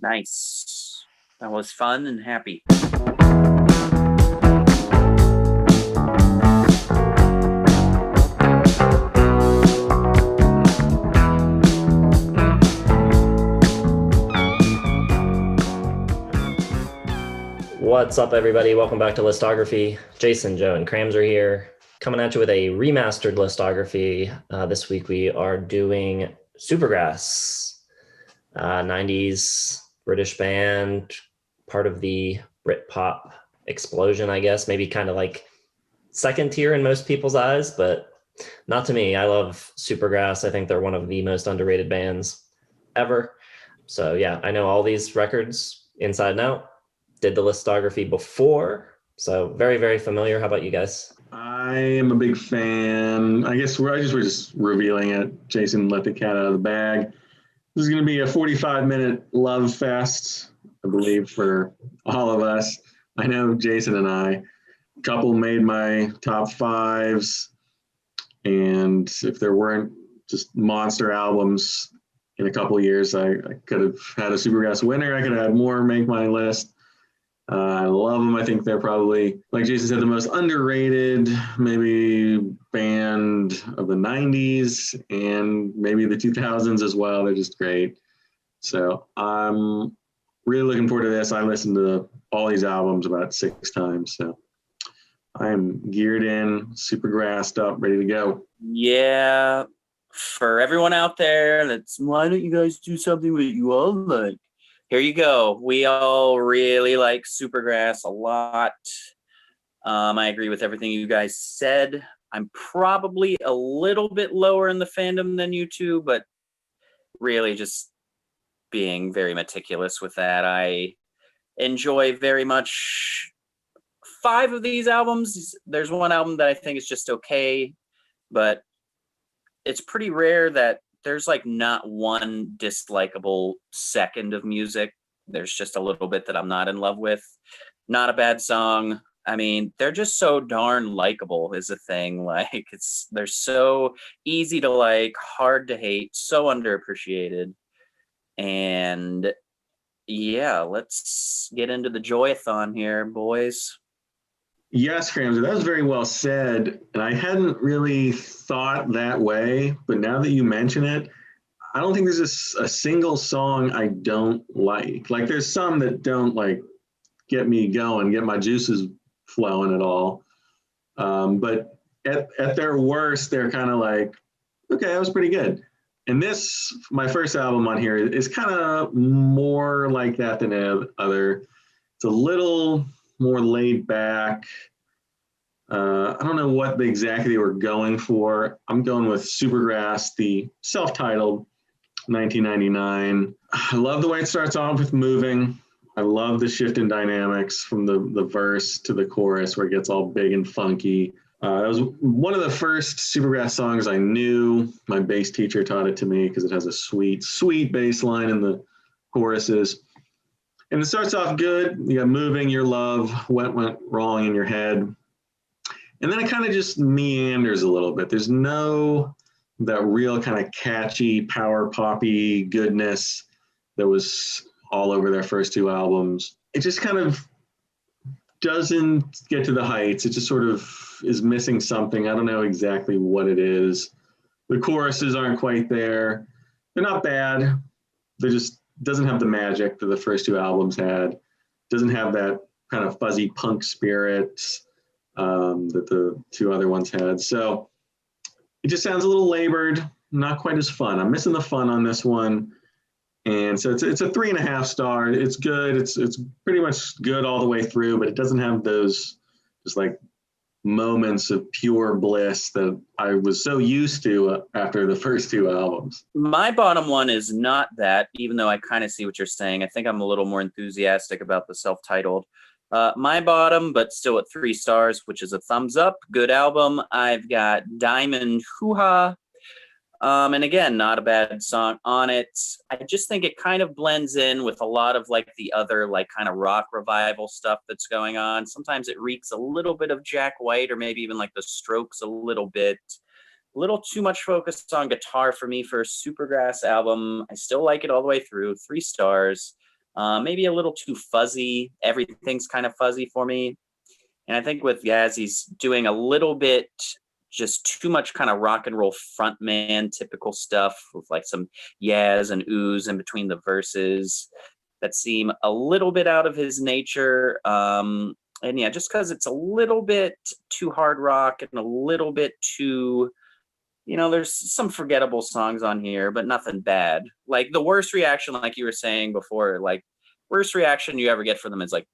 Nice. That was fun and happy. What's up, everybody? Welcome back to Listography. Jason, Joe, and Krams are here, coming at you with a remastered Listography. This week we are doing Supergrass, 90s British band, part of the Britpop explosion, I guess. Maybe kind of like second tier in most people's eyes, but not to me. I love Supergrass. I think they're one of the most underrated bands ever. So yeah, I know all these records inside and out. Did the Listography before, so very, very familiar. How about you guys? I am a big fan. I guess we're just revealing it. Jason let the cat out of the bag. This is going to be a 45-minute love fest, I believe, for all of us. I know Jason and I, a couple made my top fives, and if there weren't just monster albums in a couple years, I could have had a Supergrass winner. I could have had more make my list. I love them. I think they're probably, like Jason said, the most underrated maybe band of the 90s and maybe the 2000s as well. They're just great. So I'm really looking forward to this. I listened to all these albums about 6 times. So I'm geared in, super grassed up, ready to go. Yeah. For everyone out there, why don't you guys do something that you all like? Here you go. We all really like Supergrass a lot. I agree with everything you guys said. I'm probably a little bit lower in the fandom than you two, but really just being very meticulous with that. I enjoy very much 5 of these albums. There's one album that I think is just okay, but it's pretty rare that there's like not one dislikable second of music. There's just a little bit that I'm not in love with. Not a bad song. I mean, they're just so darn likable is the thing. Like they're so easy to like, hard to hate, so underappreciated. And yeah, let's get into the joy-a-thon here, boys. Yes, Cramsey, that was very well said. And I hadn't really thought that way, but now that you mention it, I don't think there's a single song I don't like. Like there's some that don't like get me going, get my juices flowing at all. But at their worst, they're kind of like, okay, that was pretty good. And this, my first album on here, is kind of more like that than other. It's a little more laid back. I don't know what exactly they were going for. I'm going with Supergrass, the self-titled 1999. I love the way it starts off with moving. I love the shift in dynamics from the verse to the chorus where it gets all big and funky. It was one of the first Supergrass songs I knew. My bass teacher taught it to me because it has a sweet, sweet bass line in the choruses. And it starts off good. You got moving, your love, what went wrong in your head. And then it kind of just meanders a little bit. There's no that real kind of catchy, power poppy goodness that was all over their first 2 albums. It just kind of doesn't get to the heights. It just sort of is missing something. I don't know exactly what it is. The choruses aren't quite there. They're not bad. They just doesn't have the magic that the first 2 albums had. Doesn't have that kind of fuzzy punk spirit that the 2 other ones had. So it just sounds a little labored, not quite as fun. I'm missing the fun on this one. And so it's a 3.5 star. It's good. It's pretty much good all the way through, but it doesn't have those just like moments of pure bliss that I was so used to after the first 2 albums. My bottom one is not that, even though I kind of see what you're saying. I think I'm a little more enthusiastic about the self-titled. My bottom, but still at 3 stars, which is a thumbs up. Good album. I've got Diamond Hoo-Ha. And again, not a bad song on it. I just think it kind of blends in with a lot of like the other like kind of rock revival stuff that's going on. Sometimes it reeks a little bit of Jack White or maybe even like the Strokes a little bit. A little too much focus on guitar for me for a Supergrass album. I still like it all the way through. 3 stars. maybe a little too fuzzy. Everything's kind of fuzzy for me. And I think with Yaz, he's doing a little bit, just too much kind of rock and roll frontman typical stuff with like some Yaz and oohs in between the verses that seem a little bit out of his nature. And yeah, just because it's a little bit too hard rock and a little bit too, there's some forgettable songs on here, but nothing bad. Like the worst reaction, like you were saying before, like worst reaction you ever get from them is like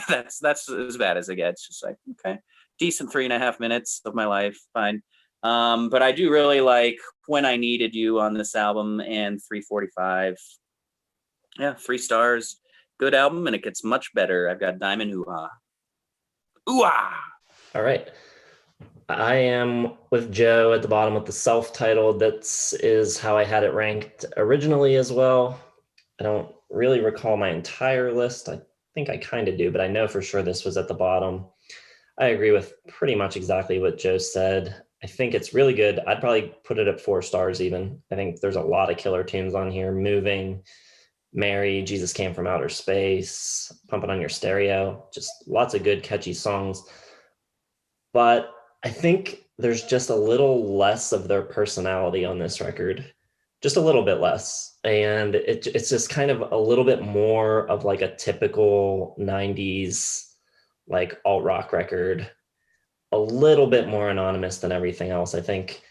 that's as bad as it gets. Just like, okay, decent 3.5 minutes of my life, fine. But I do really like When I Needed You on this album and 345. Yeah, 3 stars. Good album, and it gets much better. I've got Diamond Ooh-Ah. Ooh-Ah! All right. I am with Joe at the bottom with the self-titled. That is how I had it ranked originally as well. I don't really recall my entire list. I think I kind of do, but I know for sure this was at the bottom. I agree with pretty much exactly what Joe said. I think it's really good. I'd probably put it at 4 stars even. I think there's a lot of killer tunes on here. Moving, Mary, Jesus Came from Outer Space, Pump It on Your Stereo. Just lots of good, catchy songs. But I think there's just a little less of their personality on this record. Just a little bit less. And it's just kind of a little bit more of like a typical 90s like alt rock record, a little bit more anonymous than everything else. I think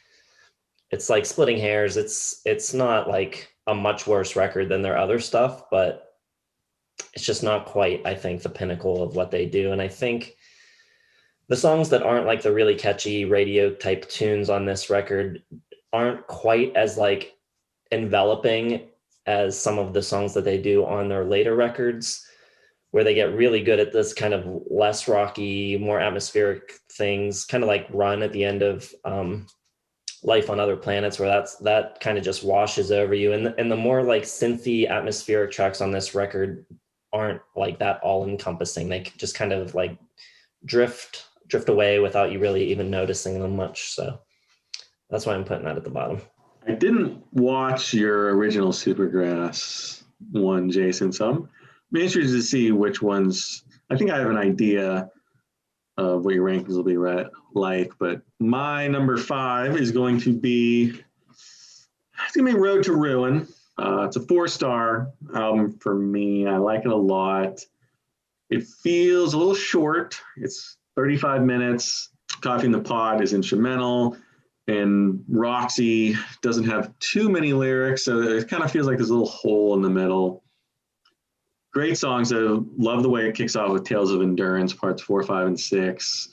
it's like splitting hairs. It's not like a much worse record than their other stuff, but it's just not quite, I think, the pinnacle of what they do. And I think the songs that aren't like the really catchy radio type tunes on this record aren't quite as like enveloping as some of the songs that they do on their later records, where they get really good at this kind of less rocky, more atmospheric things, kind of like Run at the end of Life on Other Planets, where that kind of just washes over you. And the more like synthy atmospheric tracks on this record aren't like that all encompassing. They just kind of like drift away without you really even noticing them much. So that's why I'm putting that at the bottom. I didn't watch your original Supergrass one, Jason, so I'm interested to see which ones. I think I have an idea of what your rankings will be like, but my number 5 is going to be Road to Ruin. It's a 4-star album for me. I like it a lot. It feels a little short. It's 35 minutes. Coffee in the Pot is instrumental, and Roxy doesn't have too many lyrics, so it kind of feels like there's a little hole in the middle. Great songs. I love the way it kicks off with Tales of Endurance, parts 4, 5, and 6.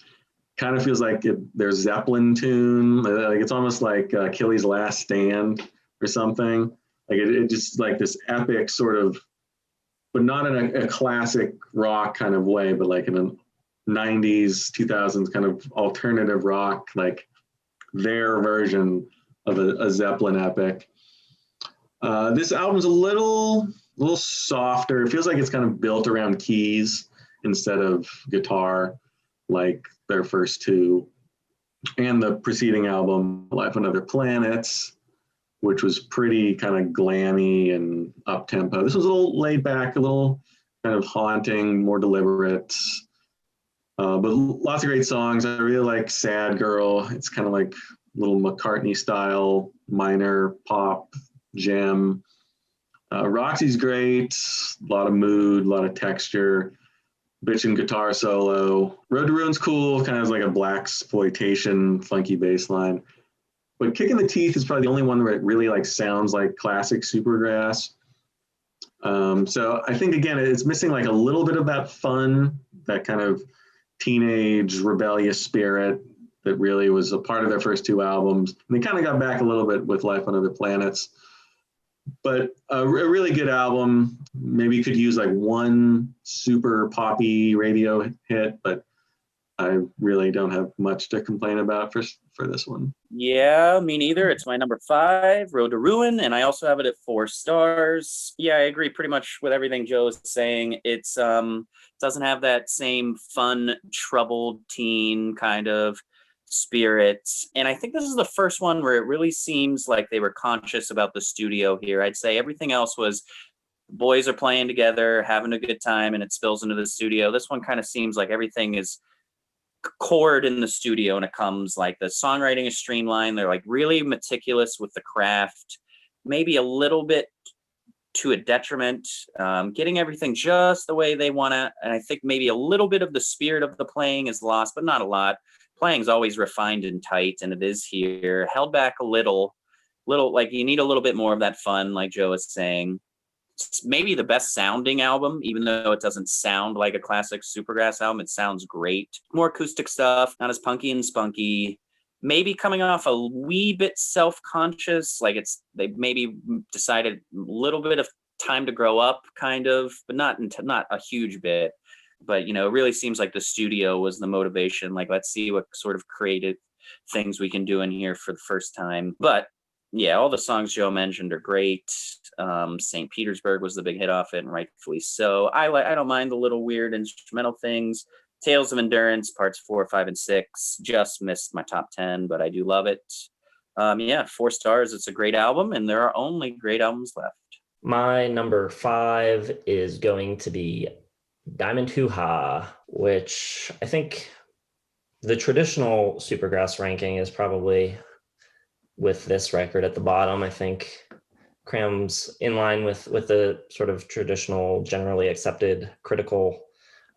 Kind of feels like there's Zeppelin tune. Like it's almost like Achilles' Last Stand or something. Like it just like this epic sort of, but not in a classic rock kind of way, but like in a 90s, 2000s kind of alternative rock, like their version of a Zeppelin epic. This album's a little softer. It feels like it's kind of built around keys instead of guitar, like their first 2. And the preceding album, Life on Other Planets, which was pretty kind of glammy and up-tempo. This was a little laid back, a little kind of haunting, more deliberate. But lots of great songs. I really like Sad Girl. It's kind of like a little McCartney style, minor pop gem. Roxy's great. A lot of mood, a lot of texture. Bitchin' guitar solo. Road to Ruin's cool, kind of like a blaxploitation, funky bass line. But Kick in the Teeth is probably the only one where it really like sounds like classic Supergrass. So I think, again, it's missing like a little bit of that fun, that kind of teenage rebellious spirit that really was a part of their first 2 albums. And they kind of got back a little bit with Life on Other Planets. But a really good album. Maybe you could use like one super poppy radio hit, but I really don't have much to complain about for this one. Yeah, me neither. It's my number 5, Road to Ruin, and I also have it at 4 stars. Yeah, I agree pretty much with everything Joe is saying. It's doesn't have that same fun, troubled teen kind of spirit. And I think this is the first one where it really seems like they were conscious about the studio here. I'd say everything else was boys are playing together, having a good time, and it spills into the studio. This one kind of seems like everything is chord in the studio, and it comes like the songwriting is streamlined. They're like really meticulous with the craft, maybe a little bit to a detriment, getting everything just the way they want to. And I think maybe a little bit of the spirit of the playing is lost, but not a lot. Playing's always refined and tight, and it is here. Held back a little, like you need a little bit more of that fun, like Joe is saying. It's maybe the best sounding album, even though it doesn't sound like a classic Supergrass album. It sounds great. More acoustic stuff, not as punky and spunky. Maybe coming off a wee bit self-conscious, like they maybe decided a little bit of time to grow up, kind of, but not a huge bit. But it really seems like the studio was the motivation. Like, let's see what sort of creative things we can do in here for the first time. But yeah, all the songs Joe mentioned are great. St. Petersburg was the big hit off it, and rightfully so. I don't mind the little weird instrumental things. Tales of Endurance, parts 4, 5, and 6, just missed my top 10, but I do love it. 4 stars. It's a great album, and there are only great albums left. My number 5 is going to be Diamond Hoo-Ha, which I think the traditional Supergrass ranking is probably with this record at the bottom. I think Cram's in line with the sort of traditional, generally accepted critical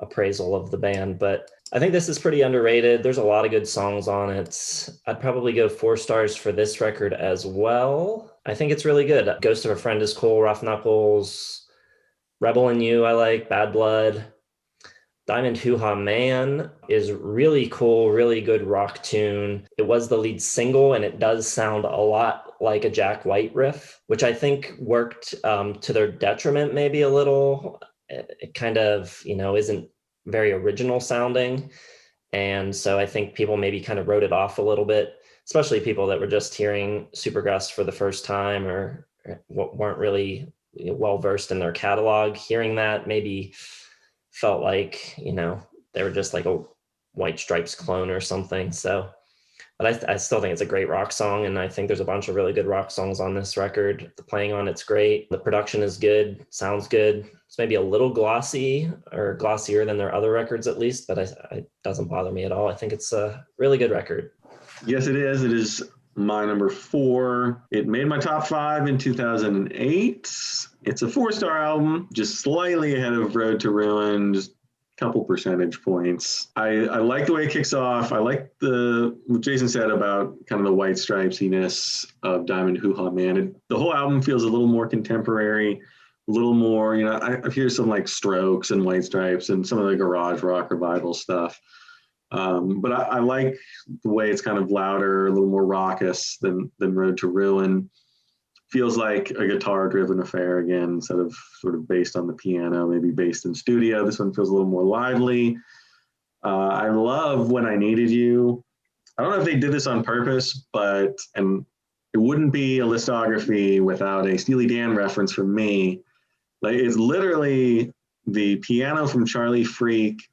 appraisal of the band, but I think this is pretty underrated. There's a lot of good songs on it. I'd probably go 4 stars for this record as well. I think it's really good. Ghost of a Friend is cool. Rough Knuckles, Rebel in You I like, Bad Blood. Diamond Hoo-Ha Man is really cool, really good rock tune. It was the lead single, and it does sound a lot like a Jack White riff, which I think worked to their detriment maybe a little. It kind of, isn't very original sounding. And so I think people maybe kind of wrote it off a little bit, especially people that were just hearing Supergrass for the first time or weren't really well-versed in their catalog. Hearing that maybe felt like, they were just like a White Stripes clone or something. So, but I still think it's a great rock song, and I think there's a bunch of really good rock songs on this record. The playing on it's great. The production is good, sounds good. It's maybe a little glossy or glossier than their other records at least, but it doesn't bother me at all. I think it's a really good record. Yes, it is. It is my number 4. It made my top 5 in 2008. It's a 4-star album, just slightly ahead of Road to Ruin, just couple percentage points. I like the way it kicks off. I like what Jason said about kind of the White Stripesiness of Diamond Hoo-Ha Man. The whole album feels a little more contemporary, a little more, I hear some like Strokes and White Stripes and some of the garage rock revival stuff. But I like the way it's kind of louder, a little more raucous than Road to Ruin. Feels like a guitar-driven affair again, instead of sort of based on the piano, maybe based in studio. This one feels a little more lively. I love When I Needed You. I don't know if they did this on purpose, and it wouldn't be a listography without a Steely Dan reference from me. Like, it's literally the piano from Charlie Freak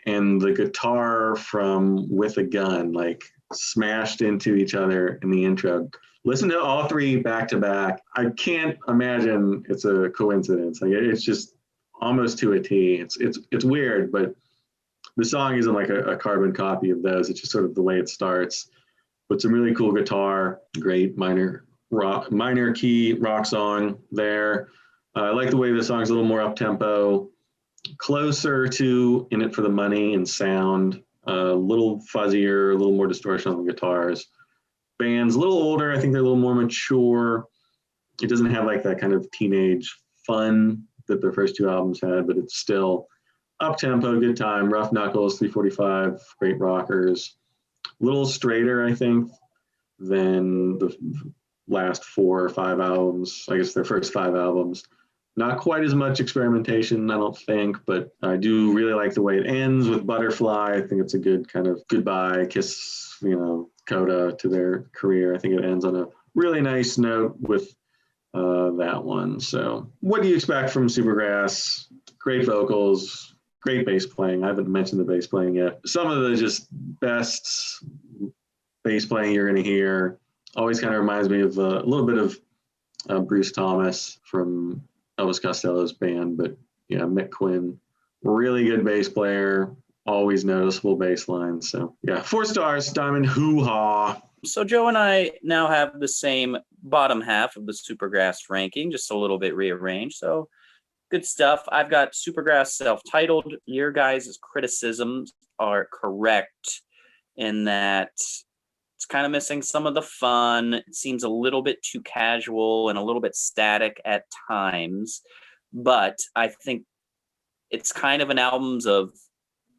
and the guitar from With a Gun, like smashed into each other in the intro. Listen to all 3 back to back. I can't imagine it's a coincidence. Like, it's just almost to a T. It's weird, but the song isn't like a carbon copy of those. It's just sort of the way it starts. But some really cool guitar, great minor key rock song there. I like the way the song's a little more up tempo, closer to In It for the Money and sound, a little fuzzier, a little more distortion on the guitars. Band's a little older. I think they're a little more mature. It doesn't have like that kind of teenage fun that their first 2 albums had, but it's still up tempo, good time. Rough Knuckles, 345, great rockers. A little straighter, I think, than the last 4 or 5 albums. I guess their first 5 albums. Not quite as much experimentation, I don't think, but I do really like the way it ends with Butterfly. I think it's a good kind of goodbye, kiss, coda to their career. I think it ends on a really nice note with that one. So what do you expect from Supergrass? Great vocals, great bass playing. I haven't mentioned the bass playing yet. Some of the just best bass playing you're going to hear. Always kind of reminds me of a little bit of Bruce Thomas from Elvis Costello's band, but yeah, Mick Quinn, really good bass player, always noticeable bass line. So yeah, 4 stars, Diamond Hoo-Ha. So Joe and I now have the same bottom half of the Supergrass ranking, just a little bit rearranged. So good stuff. I've got Supergrass self-titled. Your guys' criticisms are correct in that it's kind of missing some of the fun. It seems a little bit too casual and a little bit static at times. But I think it's kind of an album of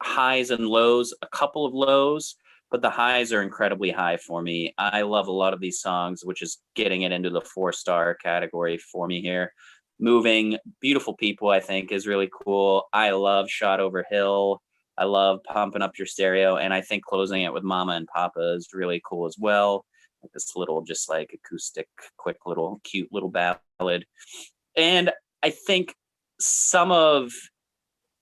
highs and lows, a couple of lows, but the highs are incredibly high for me. I love a lot of these songs, which is getting it into the 4-star category for me here. Moving, Beautiful People, I think, is really cool. I love Shot Over Hill. I love Pumping Up Your Stereo. And I think closing it with Mama and Papa is really cool as well. Like this little, just like acoustic, quick little, cute little ballad. And I think some of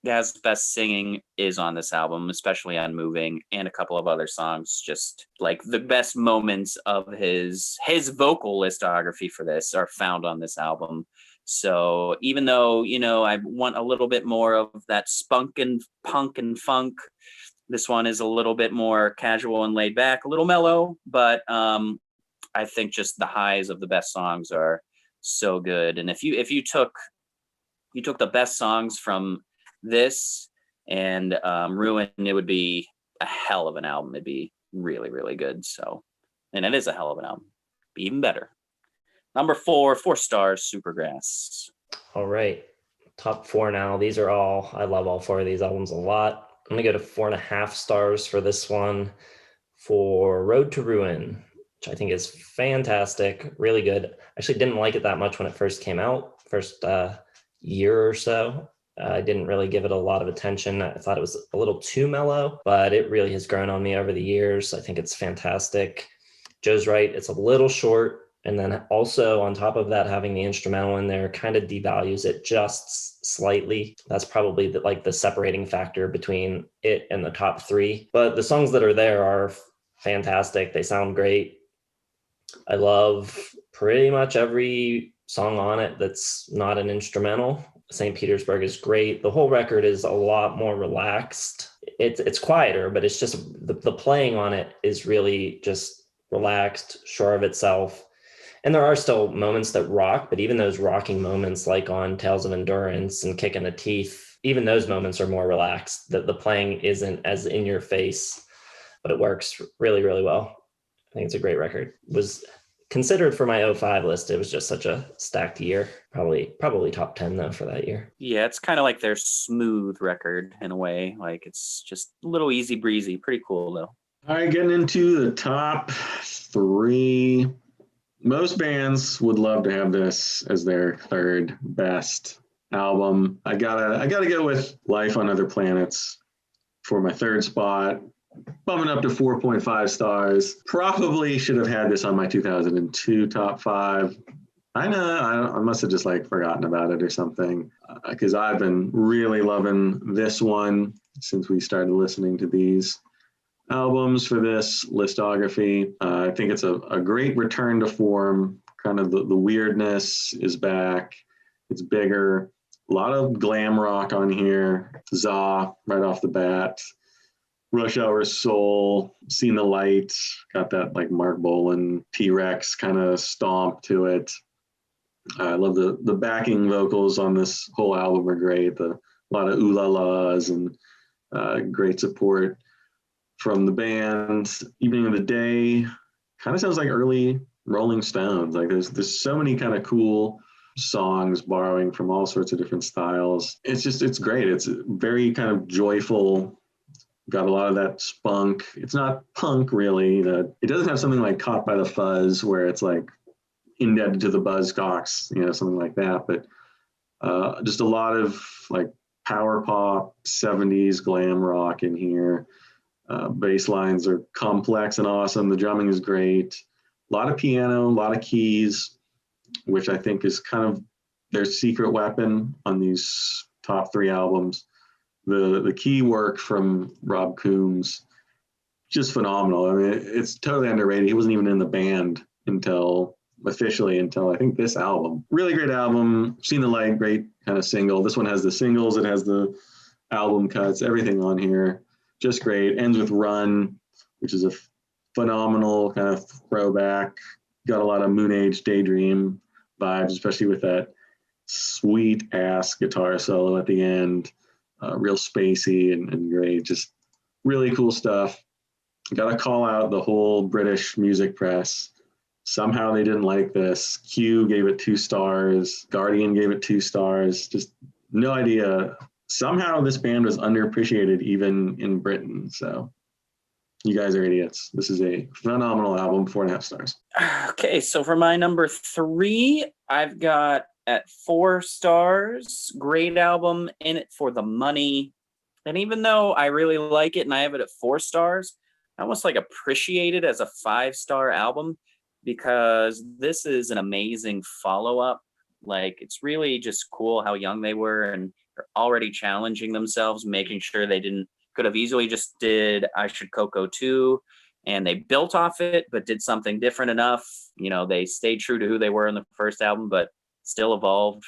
Gaz's best singing is on this album, especially on Moving, and a couple of other songs. Just like the best moments of his vocal listography for this are found on this album. So even though, you know, I want a little bit more of that spunk and punk and funk, this one is a little bit more casual and laid back, a little mellow, but I think just the highs of the best songs are so good. And if you took the best songs from this and Ruin, it would be a hell of an album. It'd be really, really good. So, and it is a hell of an album. Be even better. Number 4 stars, Supergrass. All right. Top 4 now. These are all, I love all 4 of these albums a lot. I'm going to go to 4.5 stars for this one for Road to Ruin, which I think is fantastic. Really good. Actually didn't like it that much when it first came out, first year or so. I didn't really give it a lot of attention. I thought it was a little too mellow, but it really has grown on me over the years. I think it's fantastic. Joe's right. It's a little short. And then also on top of that, having the instrumental in there kind of devalues it just slightly. That's probably the separating factor between it and the top 3. But the songs that are there are fantastic. They sound great. I love pretty much every song on it that's not an instrumental. St. Petersburg is great. The whole record is a lot more relaxed. It's quieter, but it's just the playing on it is really just relaxed, sure of itself. And there are still moments that rock, but even those rocking moments like on Tales of Endurance and Kick in the Teeth, even those moments are more relaxed. The playing isn't as in your face, but it works really, really well. I think it's a great record. It was considered for my 05 list. It was just such a stacked year. Probably top 10 though for that year. Yeah, it's kind of like their smooth record in a way. Like it's just a little easy breezy. Pretty cool though. All right, getting into the top 3. Most bands would love to have this as their 3rd best album. I gotta go with Life on Other Planets for my 3rd spot. Bumping up to 4.5 stars. Probably should have had this on my 2002 top 5. I know, I must have just forgotten about it or something, because I've been really loving this one since we started listening to these albums for this listography. I think it's a great return to form. Kind of the weirdness is back. It's bigger. A lot of glam rock on here. Za right off the bat. Rush Hour Soul, Seen the Light, got that Mark Bolan T-Rex kind of stomp to it. I love the backing vocals on this whole album are great. A lot of ooh la las and great support from the band. Evening of the Day kind of sounds like early Rolling Stones. There's so many kind of cool songs borrowing from all sorts of different styles. It's great. It's very kind of joyful. Got a lot of that spunk. It's not punk really. It doesn't have something like Caught by the Fuzz where it's indebted to the Buzzcocks, something like that. But just a lot of power pop, 70s glam rock in here. Bass lines are complex and awesome. The drumming is great. A lot of piano, a lot of keys, which I think is kind of their secret weapon on these top 3 albums. The key work from Rob Coombes, just phenomenal. I mean, it's totally underrated. He wasn't even in the band until officially until I think this album. Really great album. Seen the Light, great kind of single. This one has the singles, it has the album cuts, everything on here. Just great. Ends with Run, which is a phenomenal kind of throwback. Got a lot of Moon Age Daydream vibes, especially with that sweet ass guitar solo at the end. Real spacey and great. Just really cool stuff. Got to call out the whole British music press. Somehow they didn't like this. Q gave it 2 stars. Guardian gave it 2 stars. Just no idea. Somehow this band was underappreciated even in Britain. So you guys are idiots. This is a phenomenal album, 4.5 stars. Okay, so for my number 3, I've got at 4 stars. Great album, In It for the Money. And even though I really like it and I have it at 4 stars, I almost like appreciate it as a 5-star album because this is an amazing follow-up. Like, it's really just cool how young they were and are already challenging themselves, making sure they could have easily just did I Should Coco 2, and they built off it, but did something different enough. You know, they stayed true to who they were in the first album, but still evolved.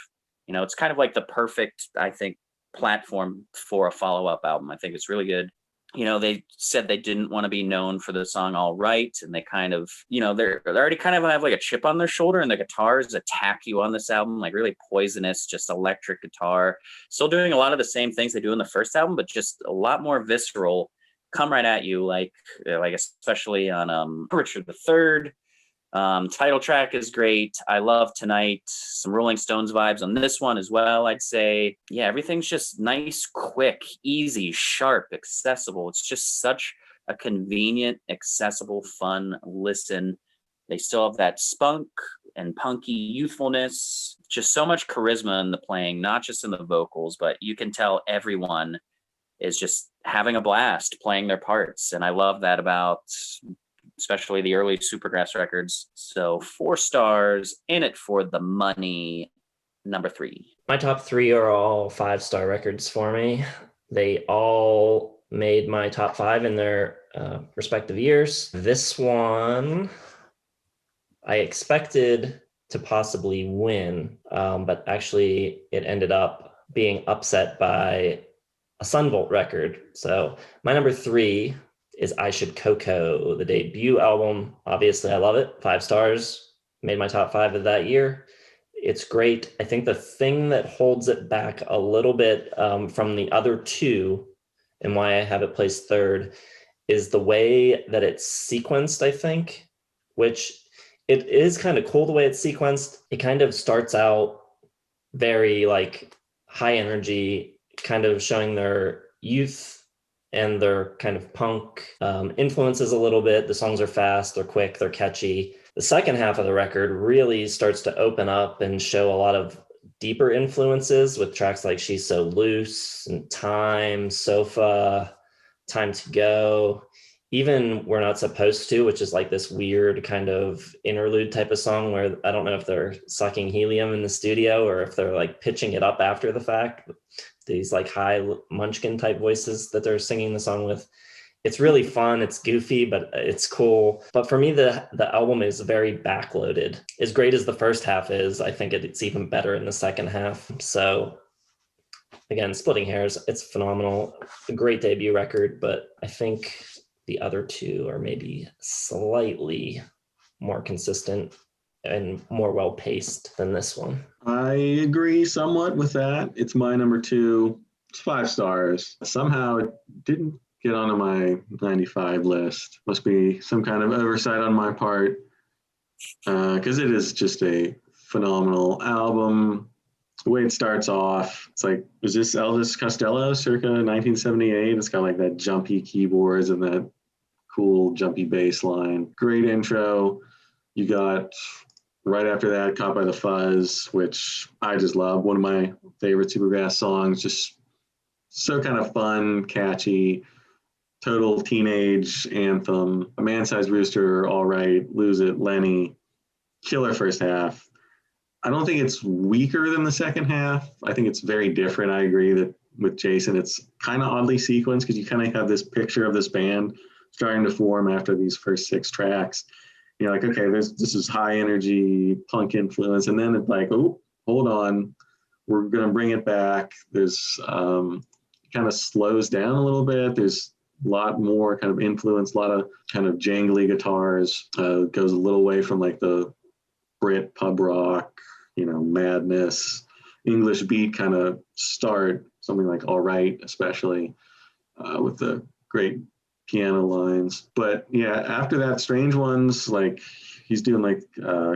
You know, it's kind of like the perfect, I think, platform for a follow-up album. I think it's really good. You know, they said they didn't want to be known for the song All Right, and they kind of, you know, they're already kind of have like a chip on their shoulder, and the guitars attack you on this album, like really poisonous, just electric guitar. Still doing a lot of the same things they do in the first album, but just a lot more visceral, come right at you, like especially on Richard III. Title track is great. I Love Tonight. Some Rolling Stones vibes on this one as well, I'd say. Yeah, everything's just nice, quick, easy, sharp, accessible. It's just such a convenient, accessible, fun listen. They still have that spunk and punky youthfulness. Just so much charisma in the playing, not just in the vocals, but you can tell everyone is just having a blast playing their parts. And I love that about especially the early Supergrass records. So 4 stars, In It for the Money, number 3. My top 3 are all 5-star records for me. They all made my top 5 in their respective years. This one, I expected to possibly win, but actually it ended up being upset by a Sunvolt record. So my number 3 is I Should Coco, the debut album. Obviously, I love it. 5 stars, made my top 5 of that year. It's great. I think the thing that holds it back a little bit from the other 2 and why I have it placed 3rd is the way that it's sequenced, I think, which it is kind of cool the way it's sequenced. It kind of starts out very like high energy, kind of showing their youth and their kind of punk influences a little bit. The songs are fast, they're quick, they're catchy. The second half of the record really starts to open up and show a lot of deeper influences with tracks like She's So Loose and Time, Sofa, Time to Go. Even We're Not Supposed To, which is like this weird kind of interlude type of song where I don't know if they're sucking helium in the studio or if they're like pitching it up after the fact. These like high Munchkin type voices that they're singing the song with. It's really fun. It's goofy, but it's cool. But for me, the album is very backloaded. As great as the first half is, I think it's even better in the second half. So again, splitting hairs, it's phenomenal. A great debut record, but I think the other 2 are maybe slightly more consistent and more well-paced than this one. I agree somewhat with that. It's my number 2. It's 5 stars. Somehow it didn't get onto my 95 list. Must be some kind of oversight on my part because it is just a phenomenal album. The way it starts off, it's like, is this Elvis Costello circa 1978? It's got like that jumpy keyboards and that cool jumpy bass line. Great intro. You got right after that, Caught by the Fuzz, which I just love. One of my favorite Supergrass songs. Just so kind of fun, catchy, total teenage anthem. A Man-Sized Rooster, All Right, Lose It, Lenny. Killer first half. I don't think it's weaker than the second half. I think it's very different. I agree that with Jason, it's kind of oddly sequenced because you kind of have this picture of this band starting to form after these first 6 tracks. you're like, okay, this is high energy punk influence, and then it's like, oh, hold on, we're gonna bring it back. There's kind of slows down a little bit. There's a lot more kind of influence, a lot of kind of jangly guitars. Goes a little away from like the Brit pub rock, madness, English beat kind of start. Something like All Right, especially with the great piano lines. But yeah, after that, Strange Ones, like he's doing like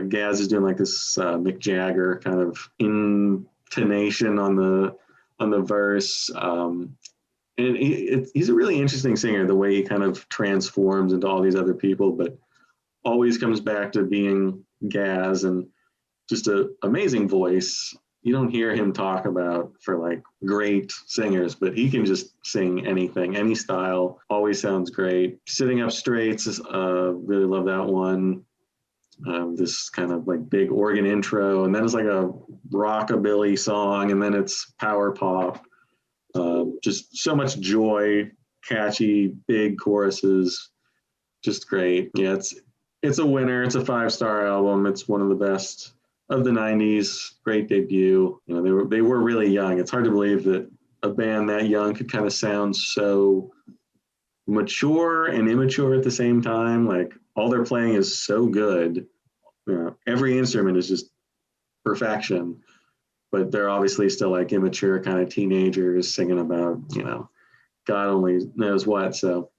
Gaz is doing like this Mick Jagger kind of intonation on the verse. And he's a really interesting singer, the way he kind of transforms into all these other people, but always comes back to being Gaz, and just an amazing voice. You don't hear him talk about for like great singers, but he can just sing anything, any style, always sounds great. Sitting Up Straight, really love that one. This kind of like big organ intro, and then it's like a rockabilly song, and then it's power pop. Just so much joy, catchy, big choruses, just great. Yeah, it's a winner. It's a 5-star album. It's one of the best of the 90s. Great debut. They were really young. It's hard to believe that a band that young could kind of sound so mature and immature at the same time. Like all they're playing is so good. Every instrument is just perfection, but they're obviously still like immature kind of teenagers singing about, God only knows what. So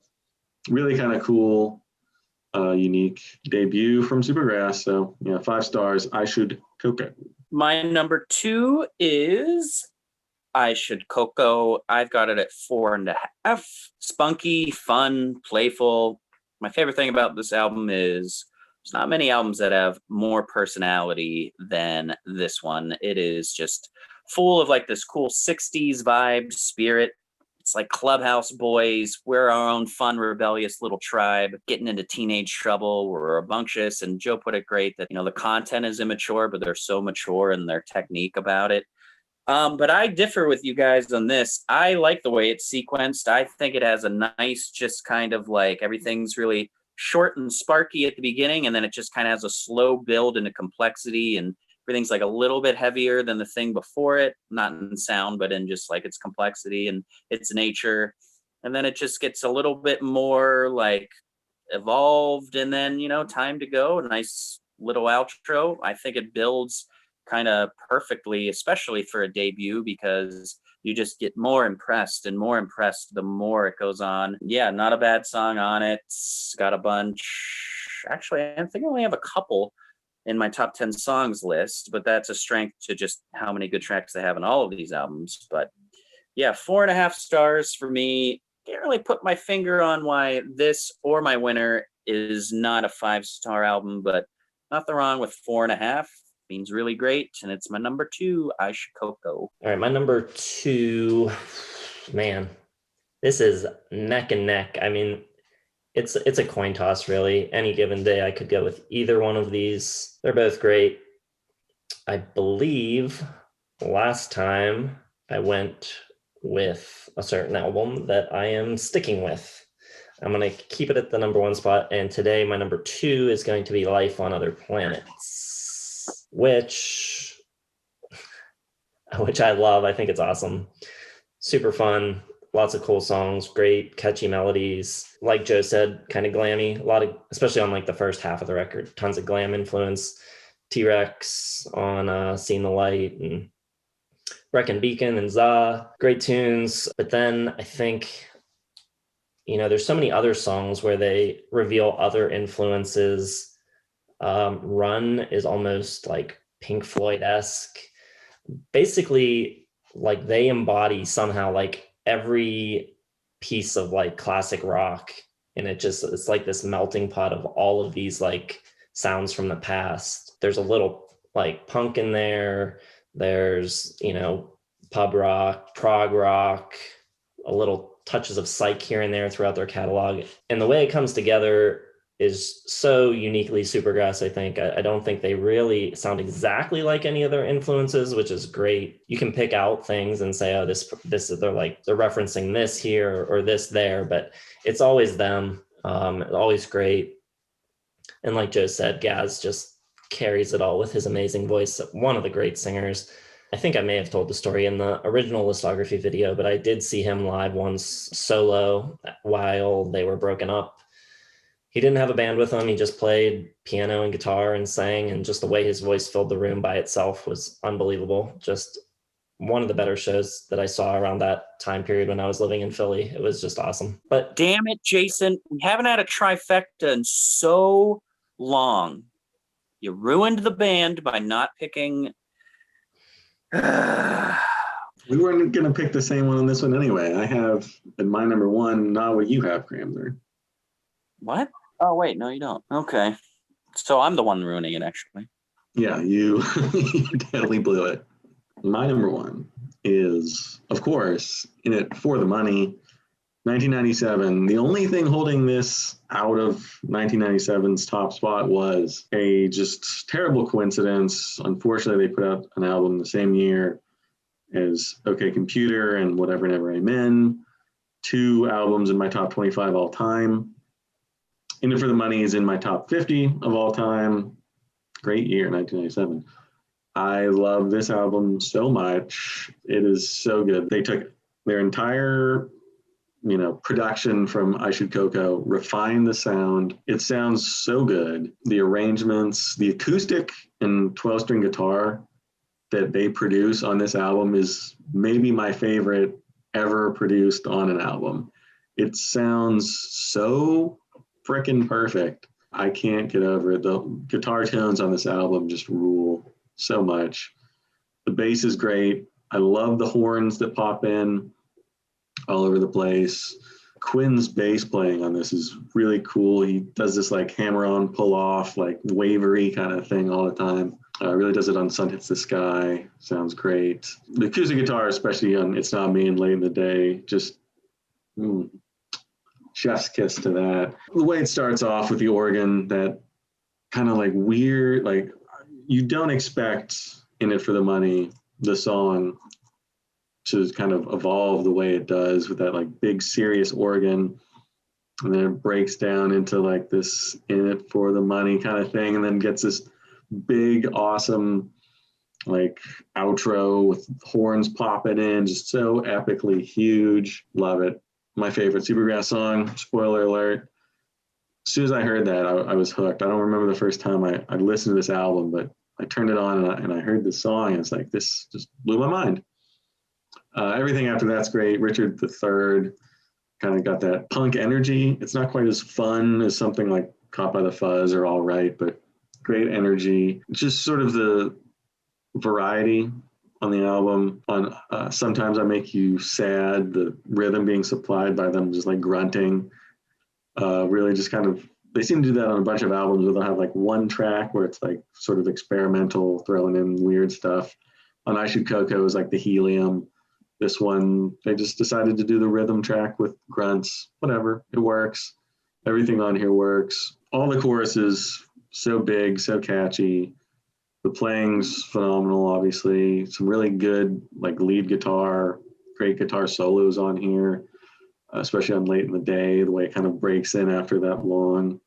really kind of cool, unique debut from Supergrass. So 5 stars. I Should Coco. My number 2 is I Should Coco. I've got it at 4.5. Spunky, fun, playful. My favorite thing about this album is there's not many albums that have more personality than this one. It is just full of like this cool 60s vibe spirit. It's like Clubhouse Boys. We're our own fun, rebellious little tribe getting into teenage trouble. We're rambunctious. And Joe put it great that, the content is immature, but they're so mature in their technique about it. But I differ with you guys on this. I like the way it's sequenced. I think it has a nice, just kind of like everything's really short and sparky at the beginning, and then it just kind of has a slow build into complexity, and everything's like a little bit heavier than the thing before it, not in sound, but in just like its complexity and its nature. And then it just gets a little bit more like evolved, and then, time to go. Nice little outro. I think it builds kind of perfectly, especially for a debut, because you just get more impressed and more impressed the more it goes on. Yeah, not a bad song on it. It's got a bunch. Actually, I think I only have a couple in my top 10 songs list, but that's a strength to just how many good tracks they have in all of these albums. But yeah, 4.5 stars for me. Can't really put my finger on why this or my winner is not a 5-star album, but nothing wrong with 4.5. Means really great, and it's my number 2, I Should Coco. All right, my number 2, man, this is neck and neck. I mean, it's a coin toss, really. Any given day, I could go with either one of these. They're both great. I believe last time I went with a certain album that I am sticking with. I'm going to keep it at the number 1 spot, and today my number 2 is going to be Life on Other Planets. Which I love. I think it's awesome. Super fun. Lots of cool songs, great catchy melodies. Like Joe said, kind of glammy. A lot of, especially on like the first half of the record, tons of glam influence. T-Rex on Seen the Light, and Breckin Beacon and Za. Great tunes. But then I think, there's so many other songs where they reveal other influences. Run is almost like Pink Floyd-esque. Basically, like they embody somehow like every piece of like classic rock, and it's like this melting pot of all of these like sounds from the past. There's a little like punk in there. There's, pub rock, prog rock, a little touches of psych here and there throughout their catalog. And the way it comes together is so uniquely Supergrass, I think. I don't think they really sound exactly like any of their influences, which is great. You can pick out things and say, oh, this they're referencing this here or this there, but it's always them. Always great. And like Joe said, Gaz just carries it all with his amazing voice. One of the great singers. I think I may have told the story in the original Listography video, but I did see him live once solo while they were broken up. He didn't have a band with him. He just played piano and guitar and sang, and just the way his voice filled the room by itself was unbelievable. Just one of the better shows that I saw around that time period when I was living in Philly. It was just awesome. But damn it, Jason, we haven't had a trifecta in so long. You ruined the band by not picking. We weren't going to pick the same one on this one anyway. I have in my number one, not what you have, Cramser. What? Oh, wait, no, you don't. Okay. So I'm the one ruining it, actually. Yeah, you, you definitely blew it. My number one is, of course, In It for the Money, 1997. The only thing holding this out of 1997's top spot was a just terrible coincidence. Unfortunately, they put out an album the same year as OK Computer and Whatever Never Amen. 2 albums in my top 25 all time. In It for the Money is in my top 50 of all time. Great year, 1997. I love this album so much. It is so good. They took their entire, production from I Should Coco, refined the sound. It sounds so good. The arrangements, the acoustic and 12-string guitar that they produce on this album is maybe my favorite ever produced on an album. It sounds so freaking perfect. I can't get over it. The guitar tones on this album just rule so much. The bass is great. I love the horns that pop in all over the place. Quinn's bass playing on this is really cool. He does this like hammer on, pull off, like wavery kind of thing all the time. Really does it on Sun Hits the Sky. Sounds great. The acoustic guitar, especially on It's Not Me and Late in the Day, just chef's kiss to that. The way it starts off with the organ, that kind of like weird, like you don't expect In It for the Money, the song, to kind of evolve the way it does with that like big serious organ, and then it breaks down into like this In It for the Money kind of thing, and then gets this big awesome like outro with horns popping in, just so epically huge. Love it. My favorite Supergrass song, spoiler alert. As soon as I heard that, I was hooked. I don't remember the first time I listened to this album, but I turned it on and I heard this song, and it's like, this just blew my mind. Everything after that's great. Richard III kind of got that punk energy. It's not quite as fun as something like Caught by the Fuzz or All Right, but great energy. Just sort of the variety on the album. On Sometimes I Make You Sad, the rhythm being supplied by them just like grunting. Really just kind of, they seem to do that on a bunch of albums where they'll have like one track where it's like sort of experimental, throwing in weird stuff. On I Should Coco is like the helium. This one, they just decided to do the rhythm track with grunts. Whatever, it works. Everything on here works. All the choruses, so big, so catchy. The playing's phenomenal, obviously. Some really good like lead guitar, great guitar solos on here, especially on Late in the Day, the way it kind of breaks in after that long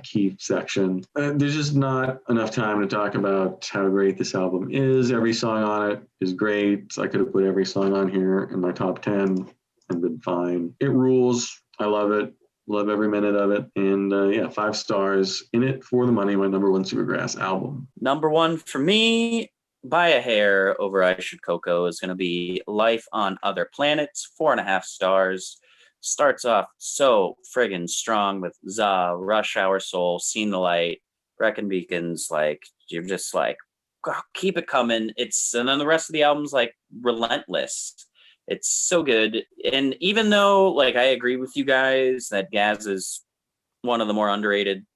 key section. There's just not enough time to talk about how great this album is. Every song on it is great. I could have put every song on here in my top 10 and been fine. It rules. I love it. Love every minute of it. And 5 stars. In It for the Money, my number one Supergrass album. Number one for me, by a hair over I Should Coco, is going to be Life on Other Planets, 4.5 stars. Starts off so friggin' strong with Za, Rush Hour Soul, Seen the Light, Brecon Beacons. Like, you're just like, keep it coming. And then the rest of the album's like relentless. It's so good. And even though, like, I agree with you guys that Gaz is one of the more underrated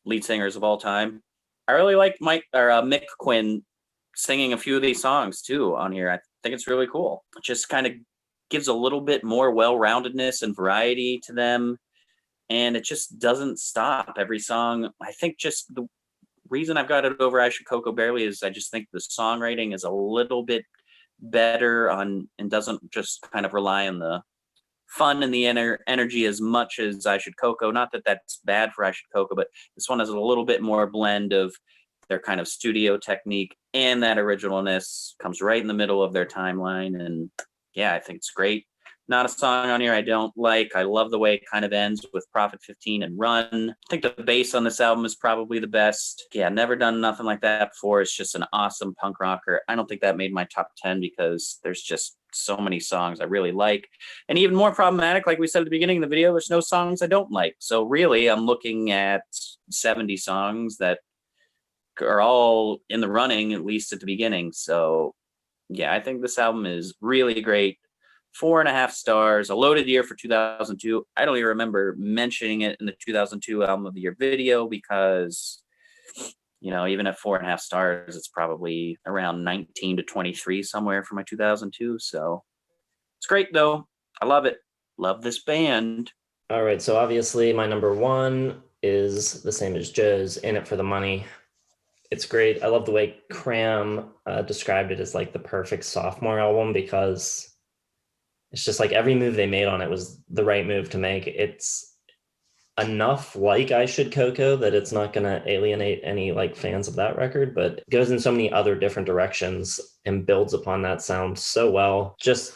lead singers of all time, I really like Mick Quinn singing a few of these songs too on here. I think it's really cool. It just kind of gives a little bit more well-roundedness and variety to them, and it just doesn't stop. Every song, I think, just the reason I've got it over I Should Coco barely is I just think the songwriting is a little bit better on and doesn't just kind of rely on the fun and the energy as much as I Should Coco. Not that that's bad for I Should Coco, but this one has a little bit more blend of their kind of studio technique, and that originalness comes right in the middle of their timeline. And yeah, I think it's great. Not a song on here I don't like. I love the way it kind of ends with Prophet 15 and Run. I think the bass on this album is probably the best. Yeah, never done nothing like that before. It's just an awesome punk rocker. I don't think that made my top 10 because there's just so many songs I really like. And even more problematic, like we said at the beginning of the video, there's no songs I don't like. So really, I'm looking at 70 songs that are all in the running, at least at the beginning. So yeah, I think this album is really great. 4.5 stars, a loaded year for 2002. I don't even remember mentioning it in the 2002 album of the year video because, you know, even at 4.5 stars, it's probably around 19 to 23 somewhere for my 2002. So it's great though. I love it. Love this band. All right. So obviously my number one is the same as Joe's, In It for the Money. It's great. I love the way Cram described it as like the perfect sophomore album because it's just like every move they made on it was the right move to make. It's enough like I Should Coco that it's not going to alienate any like fans of that record, but it goes in so many other different directions and builds upon that sound so well. Just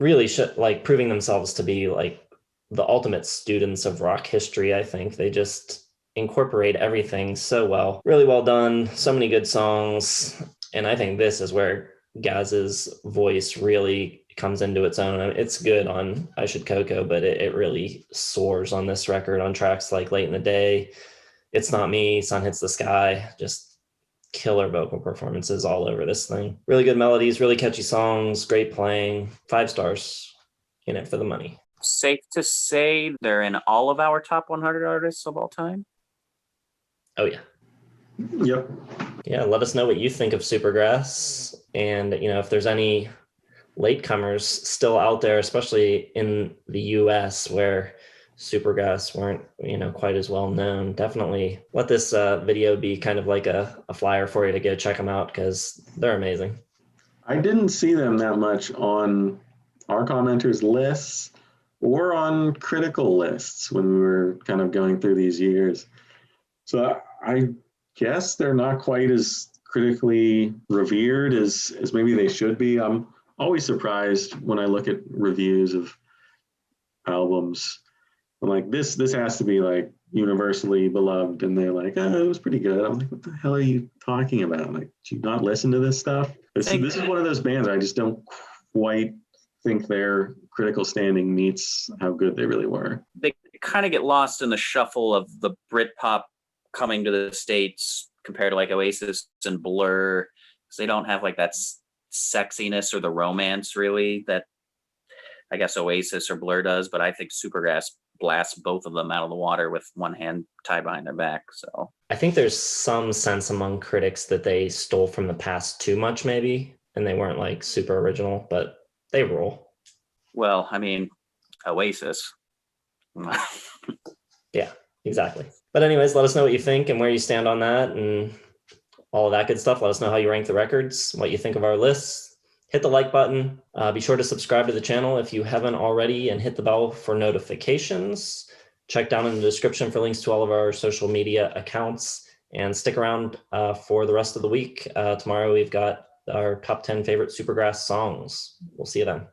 really like proving themselves to be like the ultimate students of rock history. I think they just incorporate everything so well. Really well done. So many good songs. And I think this is where Gaz's voice really comes into its own. I mean, it's good on I Should Coco, but it really soars on this record on tracks like Late in the Day, It's Not Me, Sun Hits the Sky. Just killer vocal performances all over this thing. Really good melodies, really catchy songs, great playing. 5 stars. In It for the Money. Safe to say they're in all of our top 100 artists of all time. Oh yeah. Yep. Yeah, let us know what you think of Supergrass, and you know, if there's any latecomers still out there, especially in the US where Supergrass weren't, you know, quite as well known. Definitely let this video be kind of like a flyer for you to go check them out because they're amazing. I didn't see them that much on our commenters lists or on critical lists when we were kind of going through these years. So I guess they're not quite as critically revered as maybe they should be. I'm always surprised when I look at reviews of albums. I'm like, this has to be like universally beloved, and they're like, oh, it was pretty good. I'm like, what the hell are you talking about? I'm like, do you not listen to this stuff? This is one of those bands I just don't quite think their critical standing meets how good they really were. They kind of get lost in the shuffle of the Britpop coming to the States compared to like Oasis and Blur, because they don't have like that sexiness or the romance really that I guess Oasis or Blur does, but I think Supergrass blasts both of them out of the water with one hand tied behind their back. So I think there's some sense among critics that they stole from the past too much maybe, and they weren't like super original, but they roll. Well, I mean, Oasis. Yeah, exactly. But anyways, let us know what you think and where you stand on that and all of that good stuff. Let us know how you rank the records, what you think of our lists. Hit the like button. Be sure to subscribe to the channel if you haven't already and hit the bell for notifications. Check down in the description for links to all of our social media accounts and stick around for the rest of the week. Tomorrow we've got our top 10 favorite Supergrass songs. We'll see you then.